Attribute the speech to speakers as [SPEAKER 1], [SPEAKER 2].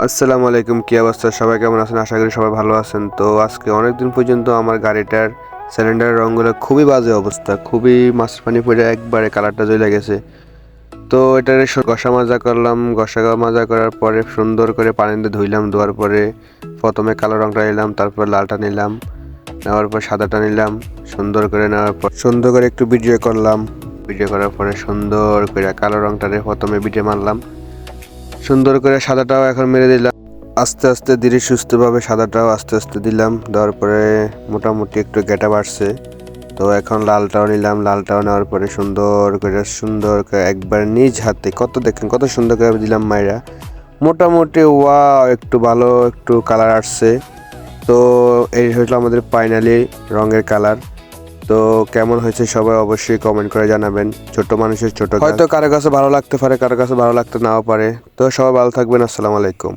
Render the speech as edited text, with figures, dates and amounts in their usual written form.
[SPEAKER 1] আসসালামু আলাইকুম, কি অবস্থা? সবাই কেমন আছেন? আশা করি সবাই ভালো আছেন। তো আজকে অনেক দিন পর্যন্ত আমার গাড়িটার সিলিন্ডারের রঙগুলো খুবই বাজে অবস্থা, খুবই মাঝখানে পড়ে একবারে কালারটা জ্বলে গেছে। তো এটার ঘষা মাজা করলাম, ঘষা মাজা করার পরে সুন্দর করে পানিতে ধুইলাম। ধোয়ার পরে প্রথমে কালো রঙটা নিলাম, তারপর লালটা নিলাম, নেওয়ার পর সাদাটা নিলাম। সুন্দর করে নেওয়ার পর সুন্দর করে একটু ভিডিও করলাম। ভিডিও করার পরে সুন্দর করে কালো রঙটারে প্রথমে ভিডিও মারলাম, সুন্দর করে সাদাটাও এখন মেরে দিলাম। আস্তে আস্তে ধীরে সুস্থভাবে সাদাটাও আস্তে আস্তে দিলাম। দেওয়ার পরে মোটামুটি একটু গেটা বাড়ছে। তো এখন লালটাও নিলাম, লালটাও নেওয়ার পরে সুন্দর করে একবার নিজ হাতে দেখেন কত সুন্দর করে দিলাম মাইরা। মোটামুটি একটু ভালো একটু কালার আসছে। তো এই হলো আমাদের ফাইনালি রঙের কালার। তো কেমন হয়েছে সবাই অবশ্যই কমেন্ট করে জানাবেন। ছোট মানুষের ছোট, হয়তো কারো কাছে ভালো লাগতে পারে, কারো কাছে ভালো লাগতে নাও পারে। তো সবাই ভালো থাকবেন। আসসালামু আলাইকুম।